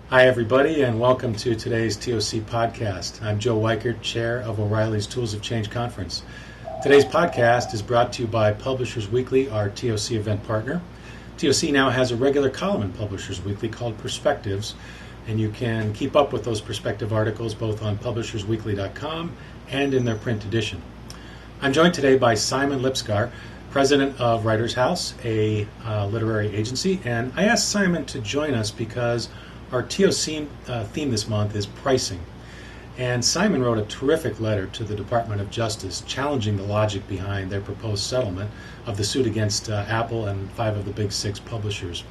Hi, everybody, and welcome to today's TOC podcast. I'm Joe Weichert, Chair of O'Reilly's Tools of Change Conference. Today's podcast is brought to you by Publishers Weekly, our TOC event partner. TOC now has a regular column in Publishers Weekly called Perspectives, and you can keep up with those perspective articles both on publishersweekly.com and in their print edition. I'm joined today by Simon Lipskar, President of Writers House, a literary agency, and I asked Simon to join us because our TOC theme this month is pricing. And Simon wrote a terrific letter to the Department of Justice challenging the logic behind their proposed settlement of the suit against Apple and 5 of the big 6 publishers.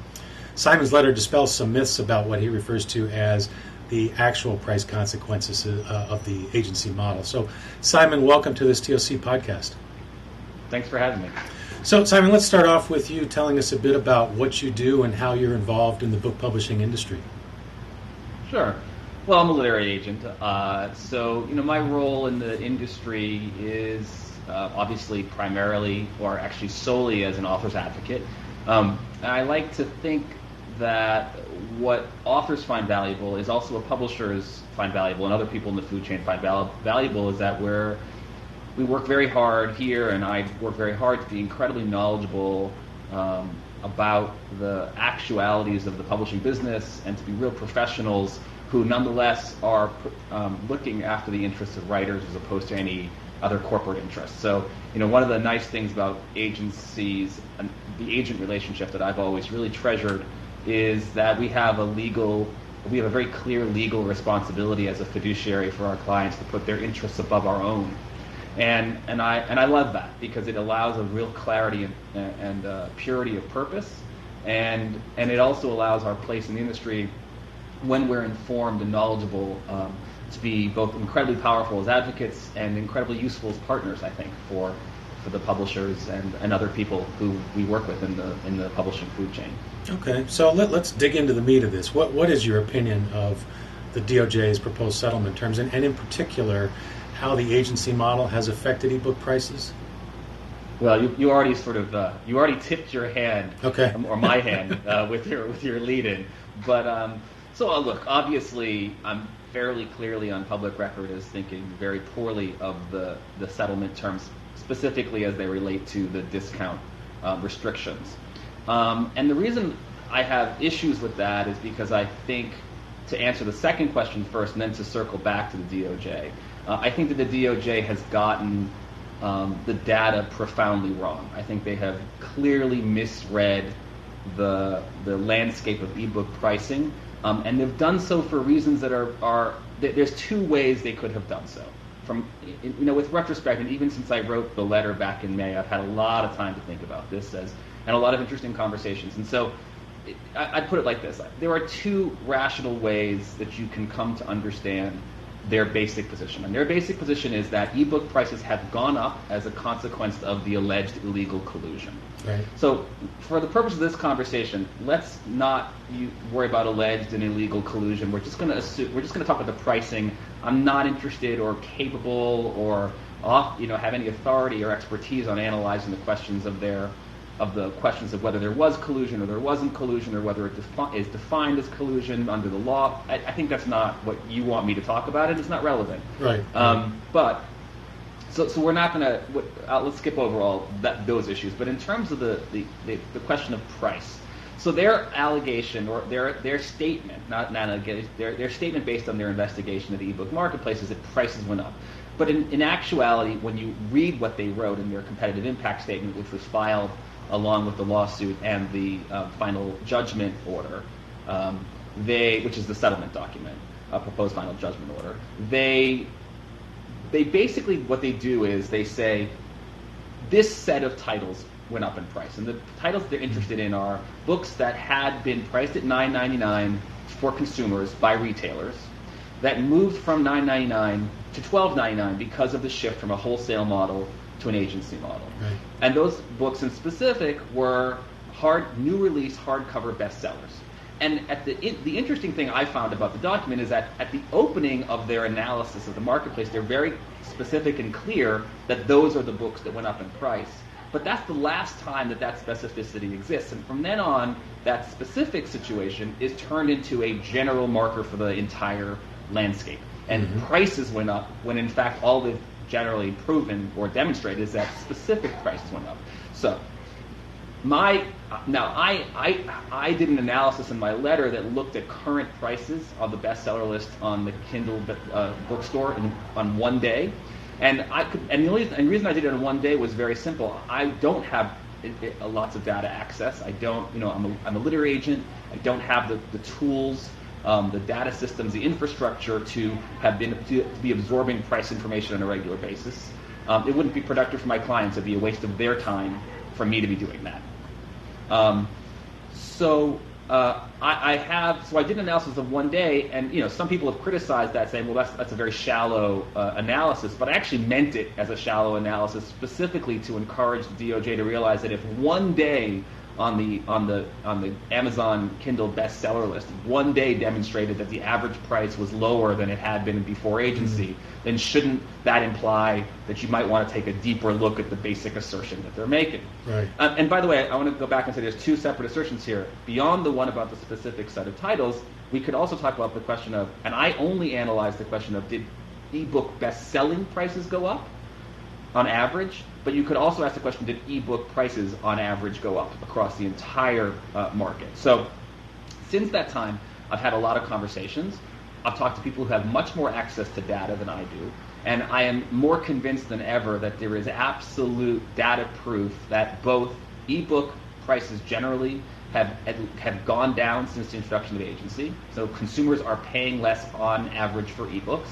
Simon's letter dispels some myths about what he refers to as the actual price consequences of the agency model. So, Simon, welcome to this TOC podcast. Thanks for having me. So, Simon, let's start off with you telling us a bit about what you do and how you're involved in the book publishing industry. Sure. Well, I'm a literary agent. So my role in the industry is obviously primarily, or actually solely, as an author's advocate. I like to think that what authors find valuable is also what publishers find valuable and other people in the food chain find valuable is that we work very hard here, and I work very hard to be incredibly knowledgeable about the actualities of the publishing business and to be real professionals who nonetheless are looking after the interests of writers as opposed to any other corporate interests. So, one of the nice things about agencies and the agent relationship that I've always really treasured is that we have a very clear legal responsibility as a fiduciary for our clients to put their interests above our own. And I love that because it allows a real clarity and purity of purpose, and it also allows our place in the industry, when we're informed and knowledgeable, to be both incredibly powerful as advocates and incredibly useful as partners, I think, for the publishers and other people who we work with in the publishing food chain. Okay, so let's dig into the meat of this. What is your opinion of the DOJ's proposed settlement terms, and in particular, how the agency model has affected ebook prices? Well, you already you already tipped your hand, okay, or my hand with your lead-in. But so look, obviously, I'm fairly clearly on public record as thinking very poorly of the settlement terms, specifically as they relate to the discount restrictions. And the reason I have issues with that is because I think, to answer the second question first and then to circle back to the DOJ, I think that the DOJ has gotten the data profoundly wrong. I think they have clearly misread the landscape of ebook pricing, and they've done so for reasons that are there's 2 ways they could have done so. With retrospect, and even since I wrote the letter back in May, I've had a lot of time to think about this and a lot of interesting conversations. And so I'd put it like this: there are 2 rational ways that you can come to understand their basic position. And their basic position is that ebook prices have gone up as a consequence of the alleged illegal collusion. Right. So for the purpose of this conversation, let's not worry about alleged and illegal collusion. We're just going to talk about the pricing. I'm not interested or capable or have any authority or expertise on analyzing the questions of whether there was collusion or there wasn't collusion, or whether it is defined as collusion under the law. I think that's not what you want me to talk about, and it's not relevant. Right. But so we're not going to. Let's skip over all those issues. But in terms of the question of price, so their allegation or their statement, their statement based on their investigation of the ebook marketplace is that prices went up. But in actuality, when you read what they wrote in their competitive impact statement, which was filed along with the lawsuit and the final judgment order, which is the settlement document, proposed final judgment order, they basically, what they do is they say this set of titles went up in price, and the titles they're interested in are books that had been priced at $9.99 for consumers by retailers, that moved from $9.99 to $12.99 because of the shift from a wholesale model to an agency model. Right. And those books in specific were new release hardcover bestsellers. And the interesting thing I found about the document is that at the opening of their analysis of the marketplace, they're very specific and clear that those are the books that went up in price. but that's the last time that specificity exists. And from then on, that specific situation is turned into a general marker for the entire landscape. And prices went up when, in fact, all they've generally proven or demonstrated is that specific prices went up. So I did an analysis in my letter that looked at current prices of the bestseller list on the Kindle bookstore on one day. And the reason I did it in one day was very simple. I don't have lots of data access. I don't, I'm a literary agent. I don't have the tools, the data systems, the infrastructure to be absorbing price information on a regular basis. It wouldn't be productive for my clients. It'd be a waste of their time for me to be doing that. I did an analysis of one day, and some people have criticized that, saying, well, that's a very shallow analysis. But I actually meant it as a shallow analysis, specifically to encourage the DOJ to realize that if one day on the Amazon Kindle bestseller list, one day demonstrated that the average price was lower than it had been before agency, then shouldn't that imply that you might want to take a deeper look at the basic assertion that they're making? Right. And by the way, I want to go back and say there's two separate assertions here. Beyond the one about the specific set of titles, we could also talk about the question of, and I only analyzed the question of, did ebook best-selling prices go up on average? But you could also ask the question, did ebook prices on average go up across the entire market? So since that time, I've had a lot of conversations. I've talked to people who have much more access to data than I do. And I am more convinced than ever that there is absolute data proof that both ebook prices generally have gone down since the introduction of the agency. So consumers are paying less on average for ebooks.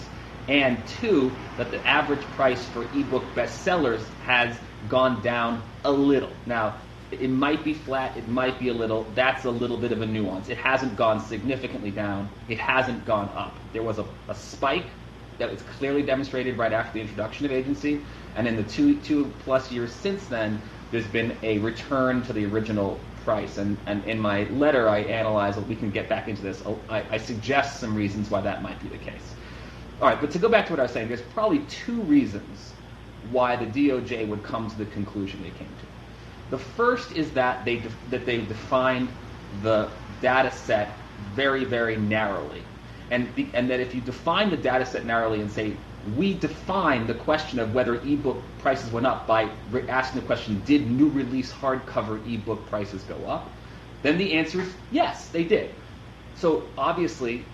And two, that the average price for ebook bestsellers has gone down a little. Now, it might be flat, it might be a little. That's a little bit of a nuance. It hasn't gone significantly down. It hasn't gone up. There was a spike that was clearly demonstrated right after the introduction of agency, and in the two plus years since then, there's been a return to the original price. And in my letter, I analyze, we can get back into this. I suggest some reasons why that might be the case. All right, but to go back to what I was saying, there's probably two reasons why the DOJ would come to the conclusion they came to. The first is that they defined the data set very, very narrowly. And that if you define the data set narrowly and say, we define the question of whether ebook prices went up by asking the question, did new release hardcover ebook prices go up? Then the answer is yes, they did. So obviously,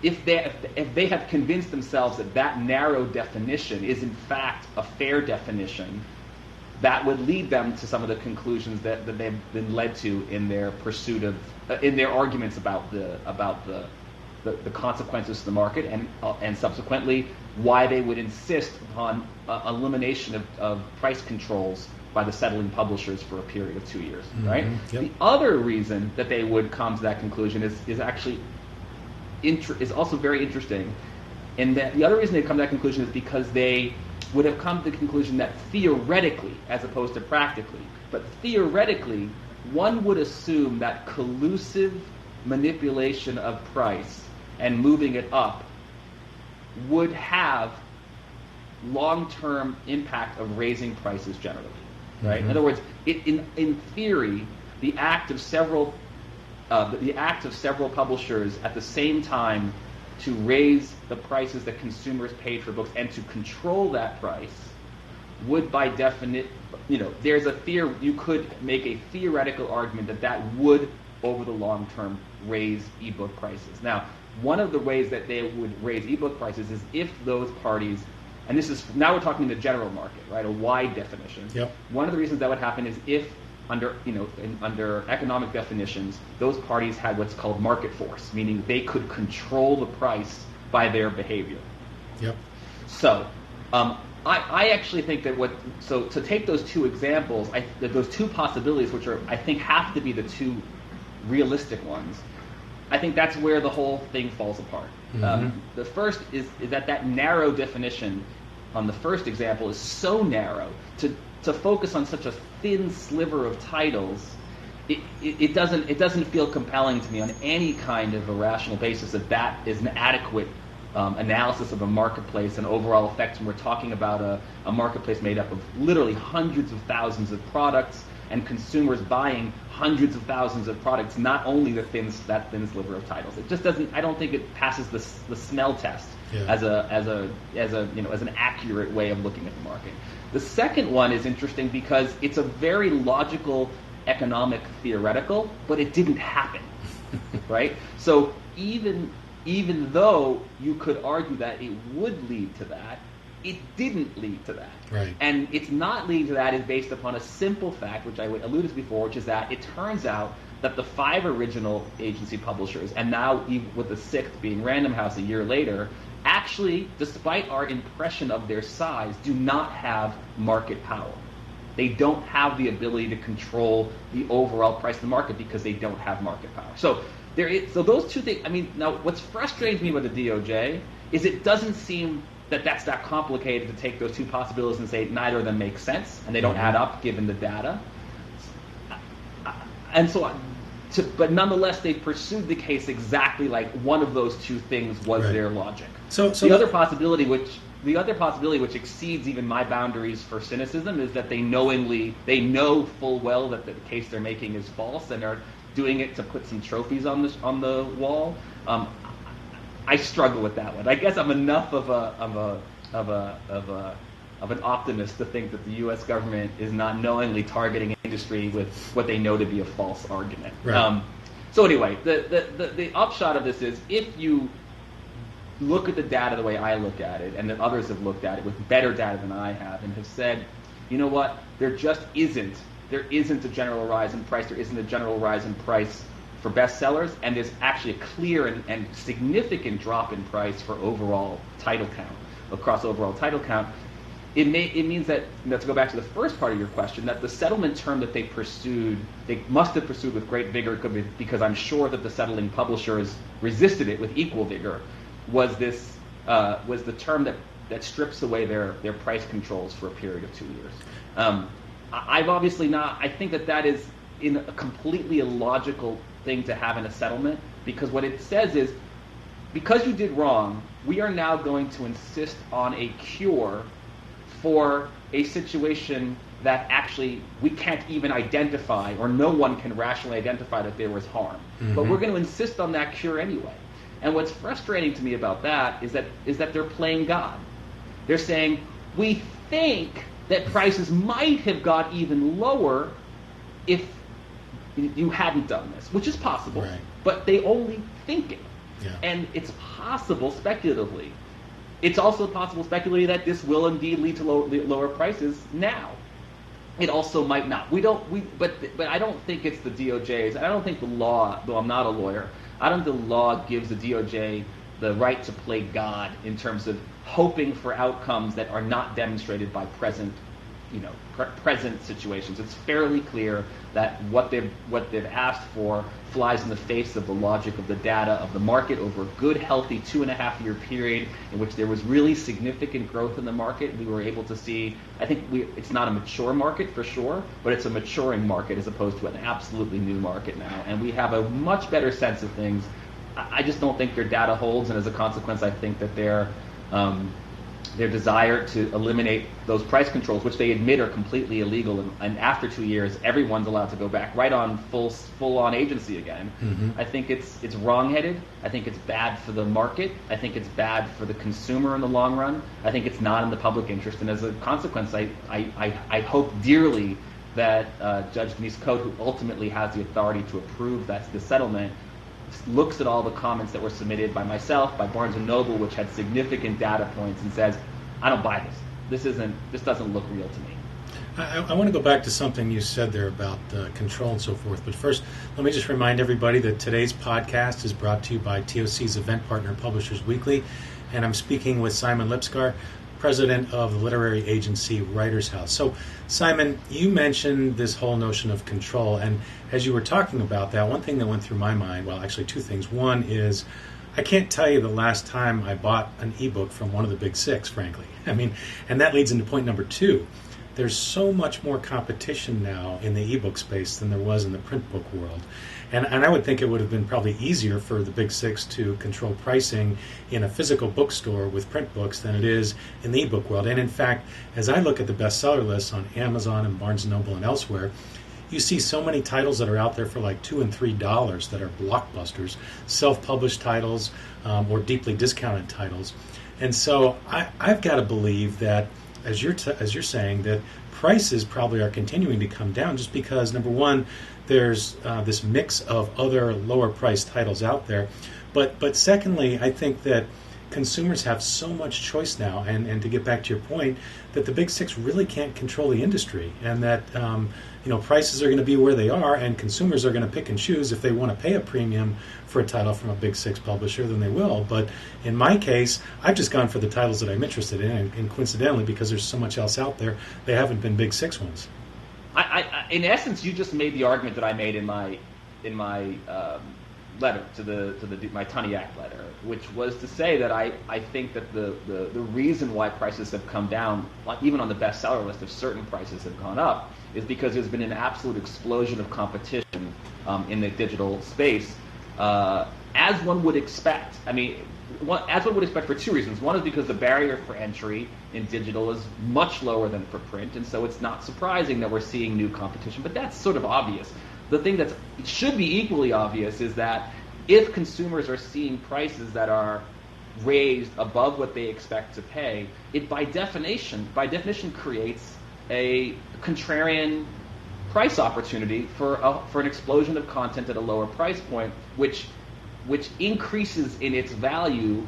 if they have convinced themselves that narrow definition is in fact a fair definition, that would lead them to some of the conclusions that they've been led to in their pursuit of, in their arguments about the consequences to the market, and subsequently why they would insist upon elimination of price controls by the settling publishers for a period of 2 years. Right? Yep. The other reason that they would come to that conclusion is actually is also very interesting, in that the other reason they come to that conclusion is because they would have come to the conclusion that theoretically, as opposed to practically, but theoretically, one would assume that collusive manipulation of price and moving it up would have long-term impact of raising prices generally, right? In other words, in theory, the act of several publishers at the same time to raise the prices that consumers paid for books and to control that price would, by definition, there's you could make a theoretical argument that would, over the long term, raise ebook prices. Now, one of the ways that they would raise ebook prices is if those parties, and this is, now we're talking in the general market, right, a wide definition. Yep. One of the reasons that would happen is if under economic definitions, those parties had what's called market force, meaning they could control the price by their behavior. Yep. So, I actually think that to take those two examples, those two possibilities, which I think have to be the two realistic ones, I think that's where the whole thing falls apart. The first is that narrow definition on the first example is so narrow to focus on such a thin sliver of titles. It doesn't feel compelling to me on any kind of a rational basis that is an adequate analysis of a marketplace and overall effects when we're talking about a marketplace made up of literally hundreds of thousands of products and consumers buying hundreds of thousands of products, not only that thin sliver of titles. It just doesn't. I don't think it passes the smell test as an accurate way of looking at the market. The second one is interesting because it's a very logical, economic, theoretical, but it didn't happen, right? So even though you could argue that it would lead to that, it didn't lead to that. Right. And it's not leading to that is based upon a simple fact, which I alluded to before, which is that it turns out that the 5 original agency publishers, and now even with the 6th being Random House a year later, actually, despite our impression of their size, do not have market power. They don't have the ability to control the overall price of the market because they don't have market power. So those two things. I mean, now what's frustrating to me with the DOJ is it doesn't seem that that's that complicated to take those two possibilities and say neither of them make sense and they don't add up given the data. And so, but nonetheless, they pursued the case exactly like one of those two things was their logic. So the other possibility, which exceeds even my boundaries for cynicism, is that they know full well that the case they're making is false and are doing it to put some trophies on the wall. I struggle with that one. I guess I'm enough of an optimist to think that the U.S. government is not knowingly targeting industry with what they know to be a false argument. Right. So anyway, the upshot of this is if you look at the data the way I look at it, and that others have looked at it with better data than I have, and have said, you know what, there isn't a general rise in price, there isn't a general rise in price for bestsellers, and there's actually a clear and significant drop in price for overall title count, across overall title count. It means that, to go back to the first part of your question, that the settlement term that they must have pursued with great vigor, because I'm sure that the settling publishers resisted it with equal vigor, was the term that strips away their price controls for a period of 2 years. I've obviously not. I think that is in a completely illogical thing to have in a settlement, because what it says is, because you did wrong, we are now going to insist on a cure for a situation that actually we can't even identify, or no one can rationally identify that there was harm. Mm-hmm. But we're going to insist on that cure anyway. And what's frustrating to me about that is that they're playing God. They're saying, we think that prices might have got even lower if you hadn't done this, which is possible, right. But they only think it. Yeah. And it's possible speculatively. It's also possible speculatively that this will indeed lead to lower prices now. It also might not. But I don't think it's the DOJs. I don't think the law, though I'm not a lawyer, I don't think the law gives the DOJ the right to play God in terms of hoping for outcomes that are not demonstrated by present situations. It's fairly clear that what they've asked for flies in the face of the logic of the data of the market over a good, healthy 2.5-year period in which there was really significant growth in the market. We were able to see, I think it's not a mature market for sure, but it's a maturing market as opposed to an absolutely new market now. And we have a much better sense of things. I just don't think their data holds, and as a consequence, I think that their desire to eliminate those price controls, which they admit are completely illegal, and after 2 years, everyone's allowed to go back right on full-on agency again. Mm-hmm. I think it's wrong-headed. I think it's bad for the market. I think it's bad for the consumer in the long run. I think it's not in the public interest, and as a consequence, I hope dearly that Judge Denise Cote, who ultimately has the authority to approve the settlement, looks at all the comments that were submitted by myself, by Barnes & Noble, which had significant data points, and says, I don't buy this. This doesn't look real to me. I want to go back to something you said there about control and so forth. But first, let me just remind everybody that today's podcast is brought to you by TOC's event partner, Publishers Weekly. And I'm speaking with Simon Lipskar, president of the literary agency Writers House. So, Simon, you mentioned this whole notion of control, and as you were talking about that, one thing that went through my mind, well, actually two things. One is, I can't tell you the last time I bought an ebook from one of the big six, frankly. I mean, and that leads into point number two. there's so much more competition now in the ebook space than there was in the print book world. And I would think it would have been probably easier for the big six to control pricing in a physical bookstore with print books than it is in the ebook world. And in fact, as I look at the bestseller lists on Amazon and Barnes & Noble and elsewhere, you see so many titles that are out there for like $2 and $3 that are blockbusters, self-published titles or deeply discounted titles. And so I've got to believe that, as you're saying, that prices probably are continuing to come down just because, number one, there's this mix of other lower-priced titles out there. But secondly, I think that consumers have so much choice now, and to get back to your point, that the big six really can't control the industry, and that prices are going to be where they are, and consumers are going to pick and choose. If they want to pay a premium for a title from a big six publisher, then they will. But in my case, I've just gone for the titles that I'm interested in, and coincidentally, because there's so much else out there, they haven't been big six ones. In essence, you just made the argument that I made in my letter to my Toniac letter, which was to say that I think that the reason why prices have come down, like even on the bestseller list, if certain prices have gone up, is because there's been an absolute explosion of competition in the digital space, as one would expect. I mean, as one would expect for two reasons. One is because the barrier for entry in digital is much lower than for print, and so it's not surprising that we're seeing new competition, but that's sort of obvious. The thing that should be equally obvious is that if consumers are seeing prices that are raised above what they expect to pay, it by definition creates a contrarian price opportunity for an explosion of content at a lower price point, which increases in its value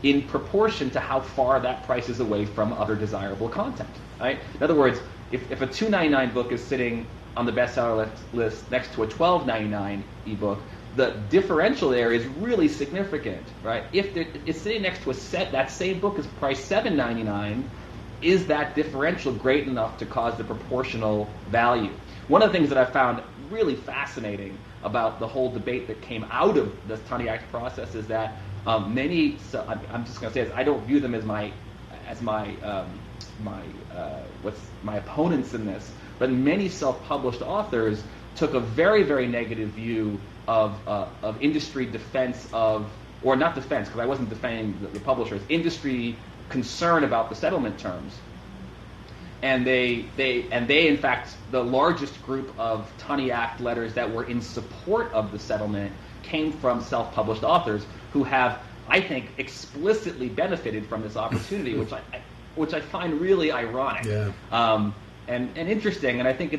in proportion to how far that price is away from other desirable content. Right? In other words, if a $2.99 book is sitting on the bestseller list next to a $12.99 ebook, the differential there is really significant, right? If it's sitting next to that same book is priced $7.99, is that differential great enough to cause the proportional value? One of the things that I found really fascinating about the whole debate that came out of the Toniac process is that I'm just going to say this, I don't view them as my opponents in this, but many self-published authors took a very, very negative view of industry defense or not defense, because I wasn't defending the publishers, industry concern about the settlement terms. And they in fact, the largest group of Toniac letters that were in support of the settlement came from self-published authors who have, I think, explicitly benefited from this opportunity, which I find really ironic. Yeah. And interesting, and I think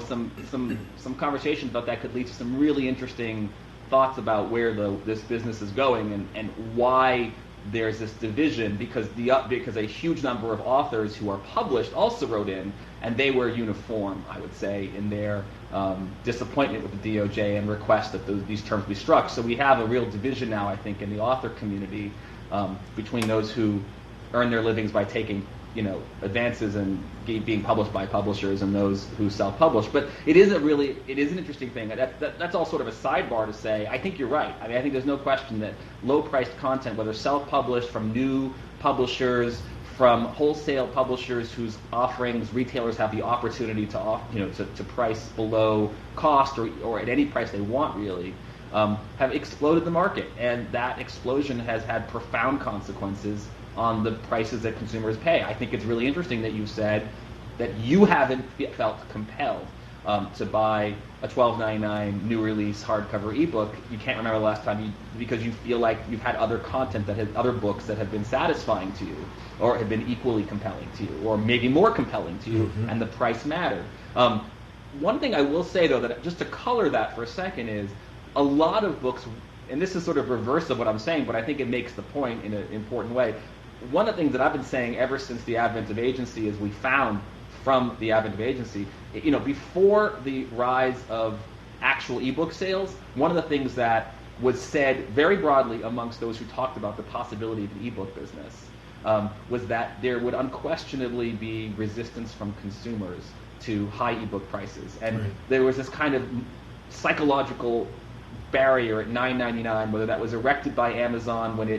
some conversation about that could lead to some really interesting thoughts about where this business is going and why there's this division, because a huge number of authors who are published also wrote in, and they were uniform, I would say, in their disappointment with the DOJ and request that these terms be struck. So we have a real division now, I think, in the author community between those who earn their livings by taking advances and being published by publishers and those who self-publish. But it is an interesting thing. That's all sort of a sidebar to say, I think you're right. I mean, I think there's no question that low-priced content, whether self-published from new publishers, from wholesale publishers whose offerings retailers have the opportunity to price below cost or at any price they want, really, have exploded the market. And that explosion has had profound consequences on the prices that consumers pay. I think it's really interesting that you said that you haven't felt compelled to buy a $12.99 new release hardcover ebook. You can't remember the last time because you feel like you've had other books that have been satisfying to you, or have been equally compelling to you, or maybe more compelling to you, and the price mattered. One thing I will say, though, that just to color that for a second, is a lot of books, and this is sort of reverse of what I'm saying, but I think it makes the point in an important way. One of the things that I've been saying ever since the advent of agency is we found from the advent of agency, before the rise of actual ebook sales, one of the things that was said very broadly amongst those who talked about the possibility of the ebook business was that there would unquestionably be resistance from consumers to high ebook prices. And there was this kind of psychological barrier at $9.99, whether that was erected by Amazon when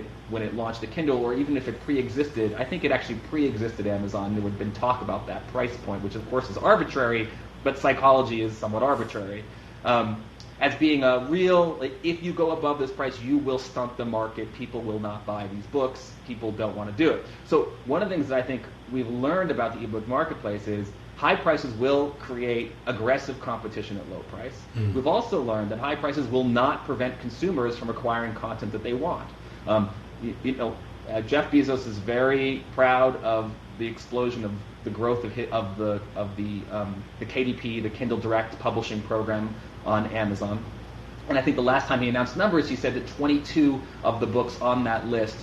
it launched the Kindle, or even if it pre-existed. I think it actually pre-existed Amazon. There would have been talk about that price point, which of course is arbitrary, but psychology is somewhat arbitrary. As being a real, like, if you go above this price, you will stunt the market. People will not buy these books. People don't want to do it. So one of the things that I think we've learned about the ebook marketplace is high prices will create aggressive competition at low price. We've also learned that high prices will not prevent consumers from acquiring content that they want. Jeff Bezos is very proud of the explosion of the growth of the KDP, the Kindle Direct publishing program on Amazon. And I think the last time he announced numbers, he said that 22 of the books on that list,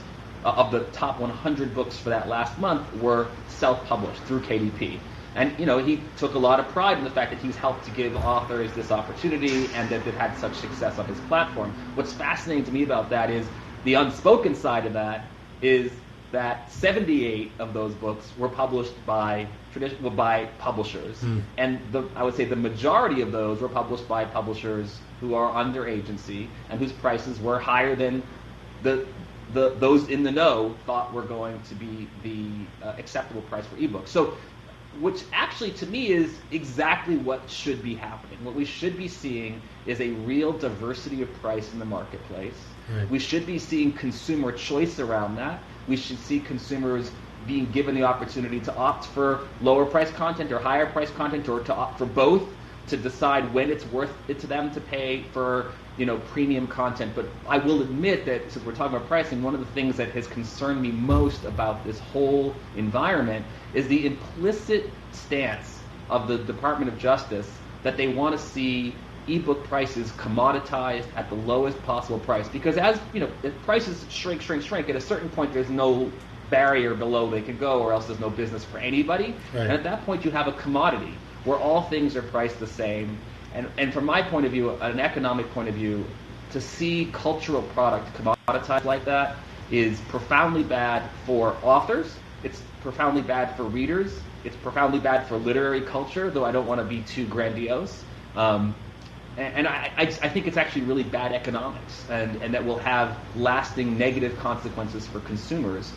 of the top 100 books for that last month, were self-published through KDP. And he took a lot of pride in the fact that he's helped to give authors this opportunity and that they've had such success on his platform. What's fascinating to me about that is the unspoken side of that is that 78 of those books were published by publishers, and I would say the majority of those were published by publishers who are under agency and whose prices were higher than those in the know thought were going to be the acceptable price for ebooks. So, which actually to me is exactly what should be happening. What we should be seeing is a real diversity of price in the marketplace. Right. We should be seeing consumer choice around that. We should see consumers being given the opportunity to opt for lower price content or higher price content, or to opt for both, to decide when it's worth it to them to pay for premium content. But I will admit that since we're talking about pricing, one of the things that has concerned me most about this whole environment is the implicit stance of the Department of Justice that they want to see ebook prices commoditized at the lowest possible price. Because as if prices shrink, at a certain point there's no barrier below they can go, or else there's no business for anybody. Right. And at that point you have a commodity where all things are priced the same. And from my point of view, an economic point of view, to see cultural product commoditized like that is profoundly bad for authors. It's profoundly bad for readers. It's profoundly bad for literary culture, though I don't want to be too grandiose. And I think it's actually really bad economics, and that will have lasting negative consequences for consumers.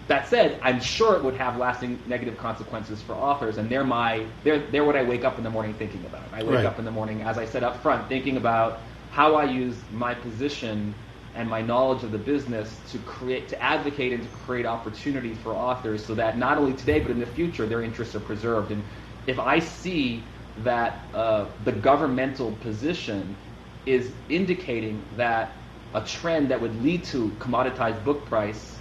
That said, I'm sure it would have lasting negative consequences for authors, and they're what I wake up in the morning thinking about. I wake up in the morning, as I said up front, thinking about how I use my position and my knowledge of the business to advocate and to create opportunity for authors, so that not only today but in the future their interests are preserved. And if I see that the governmental position is indicating that a trend that would lead to commoditized book price,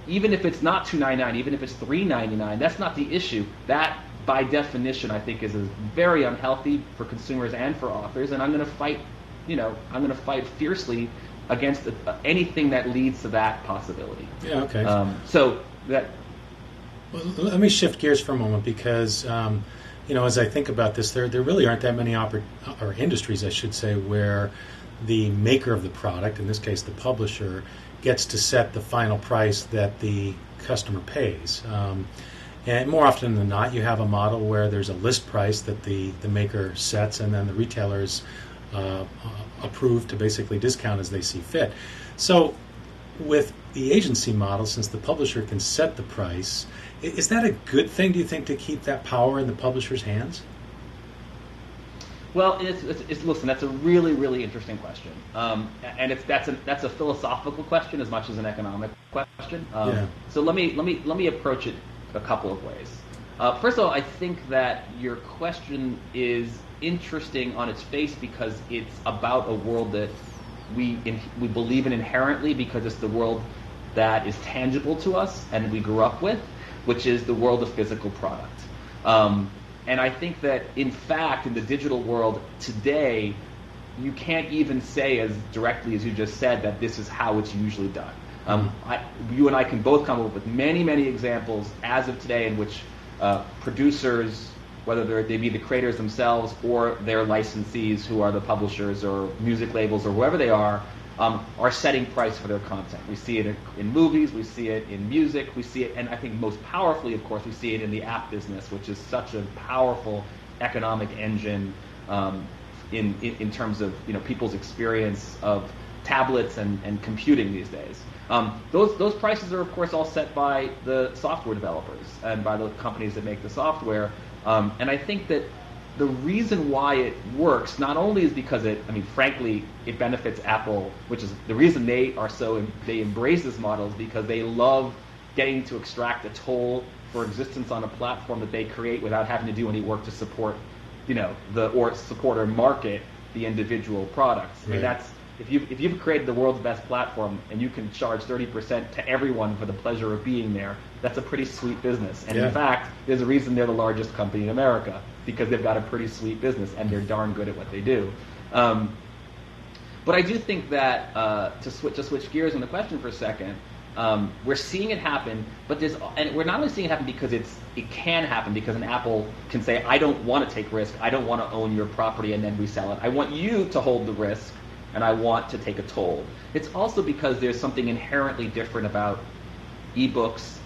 even if it's not $2.99, even if it's $3.99, that's not the issue. That, by definition, I think is very unhealthy for consumers and for authors. And I'm going to fight, I'm going to fight fiercely against anything that leads to that possibility. Yeah. Okay. So that. Well, let me shift gears for a moment, because as I think about this, there really aren't that many or industries, I should say, where the maker of the product, in this case the publisher, gets to set the final price that the customer pays. And more often than not, you have a model where there's a list price that the maker sets, and then the retailers approve to basically discount as they see fit. So with the agency model, since the publisher can set the price, is that a good thing, do you think, to keep that power in the publisher's hands? Well, listen, that's a really, really interesting question, and that's a philosophical question as much as an economic question. So let me approach it a couple of ways. First of all, I think that your question is interesting on its face because it's about a world that we believe in inherently, because it's the world that is tangible to us and we grew up with, which is the world of physical product. And I think that, in fact, in the digital world today, you can't even say as directly as you just said that this is how it's usually done. You and I can both come up with many, many examples as of today in which producers, whether they be the creators themselves or their licensees who are the publishers or music labels or whoever they are setting price for their content. We see it in movies, we see it in music, we see it, and I think most powerfully, of course, we see it in the app business, which is such a powerful economic engine in terms of people's experience of tablets and computing these days. Those prices are of course all set by the software developers and by the companies that make the software. And I think that the reason why it works not only is because frankly, it benefits Apple, which is the reason they embrace this model, is because they love getting to extract a toll for existence on a platform that they create without having to do any work to support, support or market the individual products. Right. That's if you've created the world's best platform and you can charge 30% to everyone for the pleasure of being there, that's a pretty sweet business. And in fact, there's a reason they're the largest company in America, because they've got a pretty sweet business and they're darn good at what they do. But I do think that to switch gears on the question for a second, we're seeing it happen, and we're not only seeing it happen because it can happen, because an Apple can say, I don't want to take risk, I don't want to own your property and then resell it. I want you to hold the risk, and I want to take a toll. It's also because there's something inherently different about ebooks,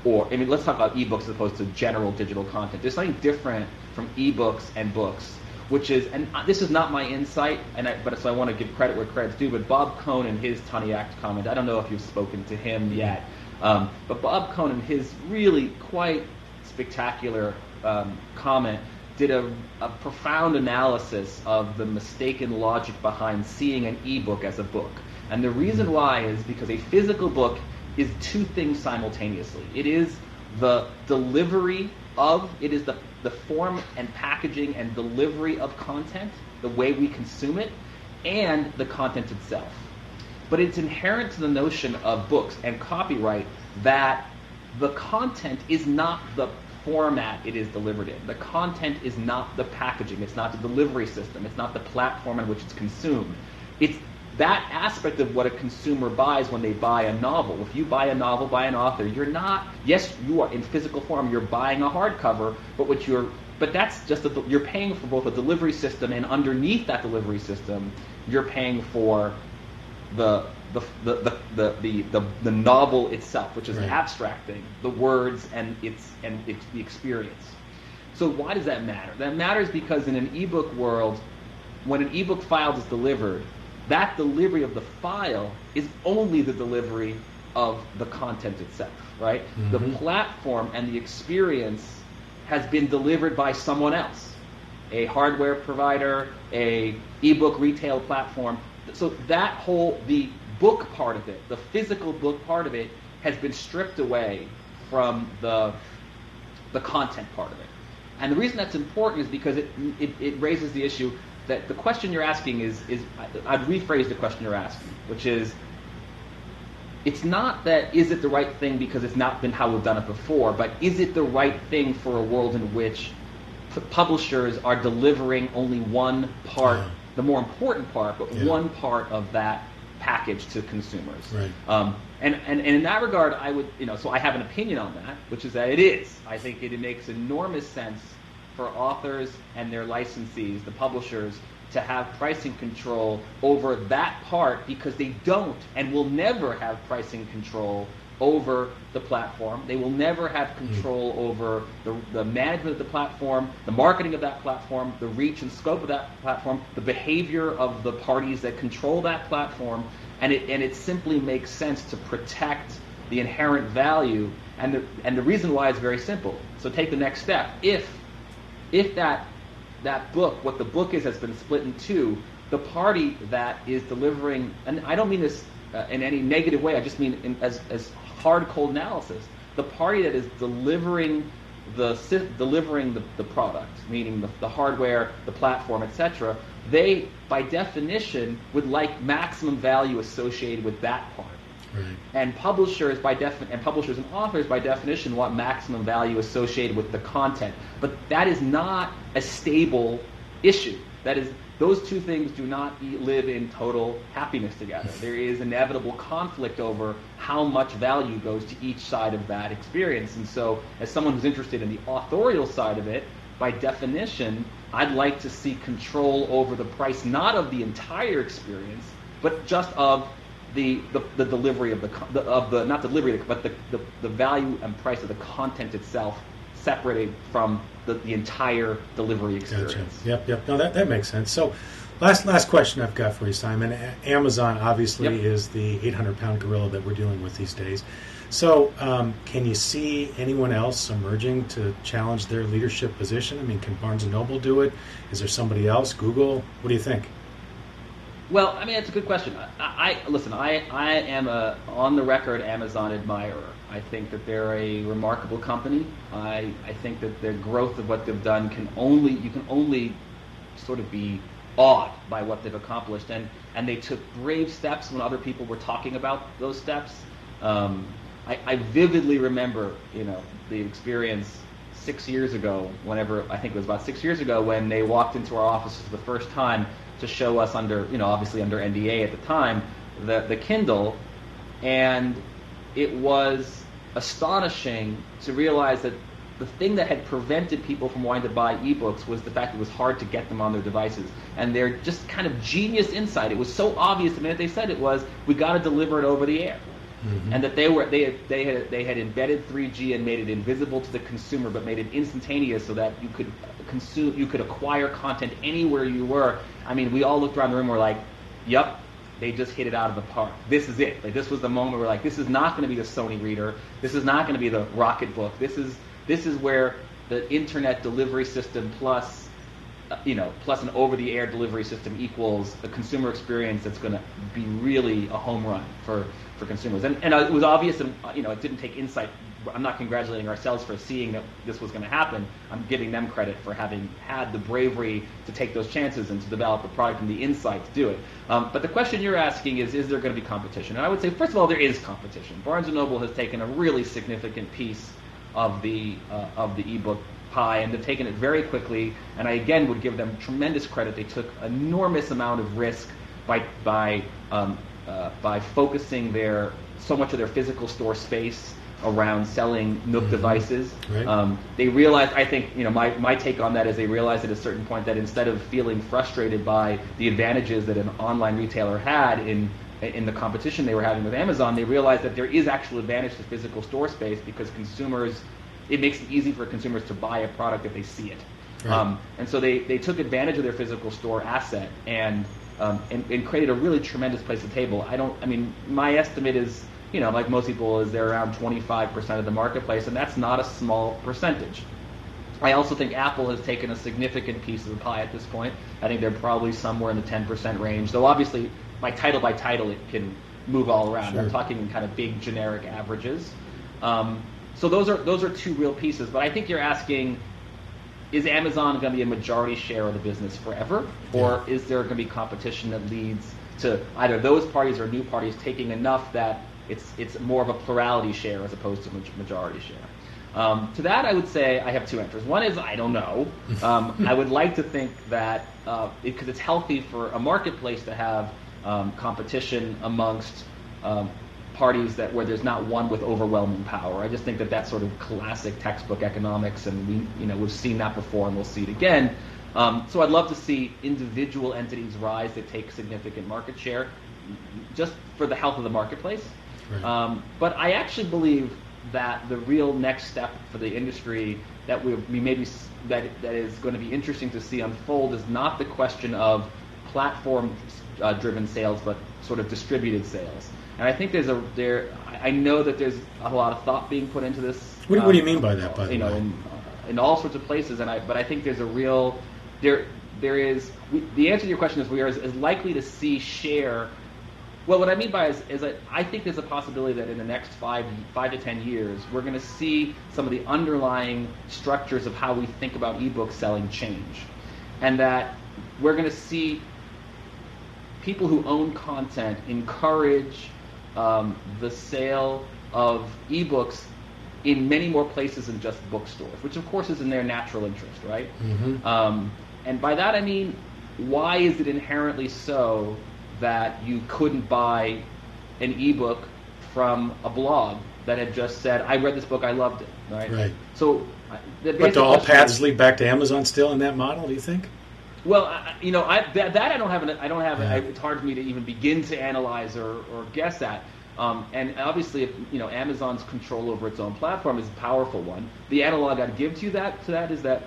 let's talk about ebooks as opposed to general digital content. There's something different from ebooks and books, which is, and this is not my insight, so I want to give credit where credit's due, but Bob Cohn in his Tiny Act comment, I don't know if you've spoken to him yet, but Bob Cohn in his really quite spectacular comment did a profound analysis of the mistaken logic behind seeing an ebook as a book. And the reason why is because a physical book is two things simultaneously. It is the delivery of, it is the form and packaging and delivery of content, the way we consume it, and the content itself. But it's inherent to the notion of books and copyright that the content is not the format it is delivered in. The content is not the packaging. It's not the delivery system. It's not the platform on which it's consumed. It's that aspect of what a consumer buys when they buy a novel. If you buy a novel by an author, you're not, yes, you are in physical form, you're buying a hardcover, but that's just you're paying for both a delivery system, and underneath that delivery system, you're paying for the novel itself, which is abstracting the words and the experience. So why does that matter? That matters because in an ebook world, when an ebook file is delivered, that delivery of the file is only the delivery of the content itself, right? Mm-hmm. The platform and the experience has been delivered by someone else, a hardware provider, a ebook retail platform. So the book part of it, the physical book part of it, has been stripped away from the content part of it. And the reason that's important is because it raises the issue that the question you're asking is I'd rephrase the question you're asking, which is, it's not that is it the right thing because it's not been how we've done it before, but is it the right thing for a world in which publishers are delivering only one part, the more important part, but one part of that package to consumers. Right. And in that regard, I would, so I have an opinion on that, which is that it is. I think it makes enormous sense for authors and their licensees, the publishers, to have pricing control over that part, because they don't and will never have pricing control over the platform. They will never have control over the management of the platform, the marketing of that platform, the reach and scope of that platform, the behavior of the parties that control that platform, and it simply makes sense to protect the inherent value. And the reason why is very simple. So take the next step. If that book, what the book is, has been split in two, the party that is delivering, and I don't mean this in any negative way, I just mean as hard, cold analysis, the party that is delivering the product, meaning the hardware, the platform, etc., they, by definition, would like maximum value associated with that part. Right. And publishers and authors by definition want maximum value associated with the content. But that is not a stable issue. That is, those two things do not live in total happiness together. There is inevitable conflict over how much value goes to each side of that experience. And so, as someone who's interested in the authorial side of it, by definition, I'd like to see control over the price, not of the entire experience, but just of the delivery of the value and price of the content itself, separated from the entire delivery experience. Gotcha. Yep. No, that makes sense. So, last question I've got for you, Simon. Amazon obviously is the 800-pound gorilla that we're dealing with these days. So, can you see anyone else emerging to challenge their leadership position? I mean, can Barnes & Noble do it? Is there somebody else? Google? What do you think? Well, I mean, that's a good question. I am a on-the-record Amazon admirer. I think that they're a remarkable company. I think that the growth of what they've done you can only sort of be awed by what they've accomplished. And they took brave steps when other people were talking about those steps. I vividly remember, the experience 6 years ago, I think it was about 6 years ago, when they walked into our offices for the first time to show us obviously under NDA at the time, the Kindle, and it was astonishing to realize that the thing that had prevented people from wanting to buy ebooks was the fact it was hard to get them on their devices. And their just kind of genius insight, it was so obvious the minute they said it was, we got to deliver it over the air. Mm-hmm. And that they had embedded 3G and made it invisible to the consumer, but made it instantaneous so that you could acquire content anywhere you were. I mean, we all looked around the room and were like, "Yep, they just hit it out of the park. This is it." Like, this was the moment we're like, "This is not going to be the Sony Reader. This is not going to be the Rocket Book. This is where the internet delivery system plus an over-the-air delivery system equals a consumer experience that's going to be really a home run for consumers." And it was obvious, and it didn't take insight. I'm not congratulating ourselves for seeing that this was going to happen. I'm giving them credit for having had the bravery to take those chances and to develop the product and the insight to do it. But the question you're asking is there going to be competition? And I would say, first of all, there is competition. Barnes & Noble has taken a really significant piece of the ebook pie, and they've taken it very quickly. And I again would give them tremendous credit. They took enormous amount of risk by focusing so much of their physical store space around selling Nook devices. Right. They realized, I think, my take on that is they realized at a certain point that instead of feeling frustrated by the advantages that an online retailer had in the competition they were having with Amazon, they realized that there is actual advantage to physical store space because it makes it easy for consumers to buy a product if they see it. Right. And so they took advantage of their physical store asset and created a really tremendous place to table. My estimate is, like most people, is they're around 25% of the marketplace, and that's not a small percentage. I also think Apple has taken a significant piece of the pie at this point. I think they're probably somewhere in the 10% range, though obviously by title, it can move all around. Sure. I'm talking in kind of big generic averages. So those are two real pieces. But I think you're asking, is Amazon going to be a majority share of the business forever? Or is there going to be competition that leads to either those parties or new parties taking enough that it's more of a plurality share as opposed to majority share? To that, I would say I have two answers. One is I don't know. I would like to think that because it's healthy for a marketplace to have competition amongst parties where there's not one with overwhelming power. I just think that that's sort of classic textbook economics, and we've seen that before and we'll see it again. So I'd love to see individual entities rise that take significant market share, just for the health of the marketplace. Right. But I actually believe that the real next step for the industry that that is going to be interesting to see unfold is not the question of platform-driven sales, but sort of distributed sales. And I think I know that there's a lot of thought being put into this. What do you mean by that? By the way, in all sorts of places, but I think there's a real there is the answer to your question is we are as likely to see share. Well, what I mean by is that I think there's a possibility that in the next 5 to 10 years, we're going to see some of the underlying structures of how we think about ebook selling change, and that we're going to see people who own content encourage the sale of ebooks in many more places than just bookstores, which of course is in their natural interest, right? Mm-hmm. And by that I mean, why is it inherently so that you couldn't buy an ebook from a blog that had just said, "I read this book, I loved it," right? Right. So, but do all paths lead back to Amazon still in that model? Do you think? Well, I don't have. It's hard for me to even begin to analyze or guess at. And obviously, Amazon's control over its own platform is a powerful one. The analog I'd give to that is that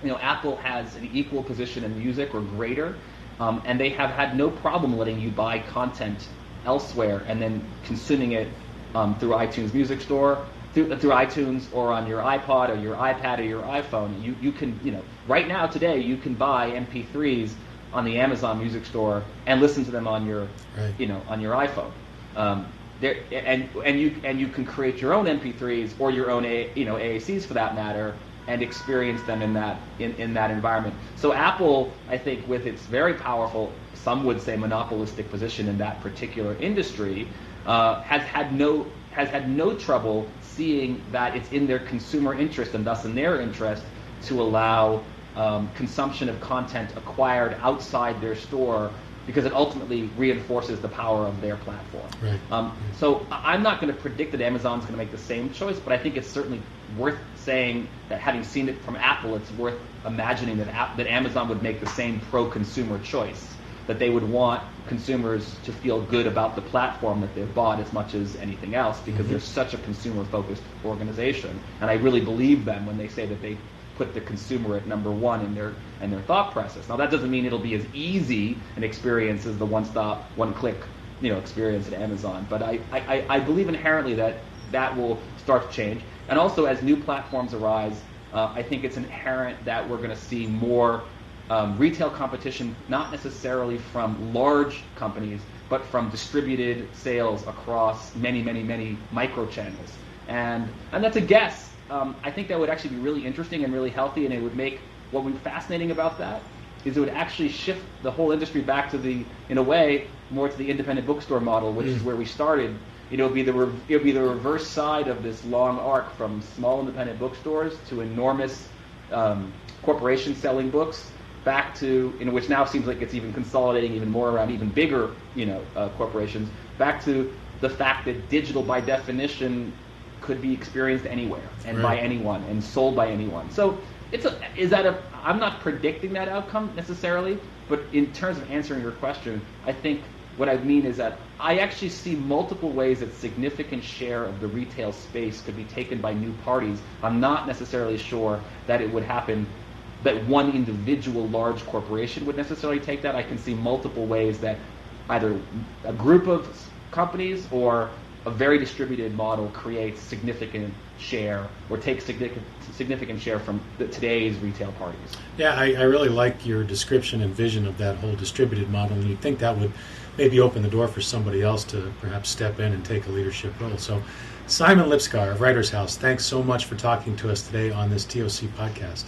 Apple has an equal position in music or greater, and they have had no problem letting you buy content elsewhere and then consuming it through iTunes Music Store, through iTunes, or on your iPod or your iPad or your iPhone. You can, right now today you can buy MP3s on the Amazon Music Store and listen to them on your, on your iPhone. And you can create your own MP3s or your own AACs for that matter, and experience them in that environment. So Apple, I think, with its very powerful, some would say monopolistic position in that particular industry, has had no trouble seeing that it's in their consumer interest and thus in their interest to allow consumption of content acquired outside their store, because it ultimately reinforces the power of their platform. Right. So I'm not going to predict that Amazon's going to make the same choice, but I think it's certainly worth saying that, having seen it from Apple, it's worth imagining that Amazon would make the same pro-consumer choice, that they would want consumers to feel good about the platform that they've bought as much as anything else, because they're such a consumer-focused organization. And I really believe them when they say that they put the consumer at number one in their thought process. Now, that doesn't mean it'll be as easy an experience as the one-stop, one-click, experience at Amazon. But I believe inherently that will start to change. And also, as new platforms arise, I think it's inherent that we're going to see more retail competition, not necessarily from large companies, but from distributed sales across many, many, many micro channels. And that's a guess. I think that would actually be really interesting and really healthy, and it would make, what would be fascinating about that is it would actually shift the whole industry back to in a way, more to the independent bookstore model, which is where we started. It would be the reverse side of this long arc from small independent bookstores to enormous corporations selling books, back to, which now seems like it's even consolidating even more around even bigger, corporations, back to the fact that digital by definition could be experienced anywhere and by anyone and sold by anyone. So I'm not predicting that outcome necessarily, but in terms of answering your question, I think what I mean is that I actually see multiple ways that significant share of the retail space could be taken by new parties. I'm not necessarily sure that it would happen that one individual large corporation would necessarily take that. I can see multiple ways that either a group of companies or a very distributed model creates significant share or takes significant share from today's retail parties. Yeah, I really like your description and vision of that whole distributed model, and you'd think that would maybe open the door for somebody else to perhaps step in and take a leadership role. So Simon Lipskar of Writers House, thanks so much for talking to us today on this TOC podcast.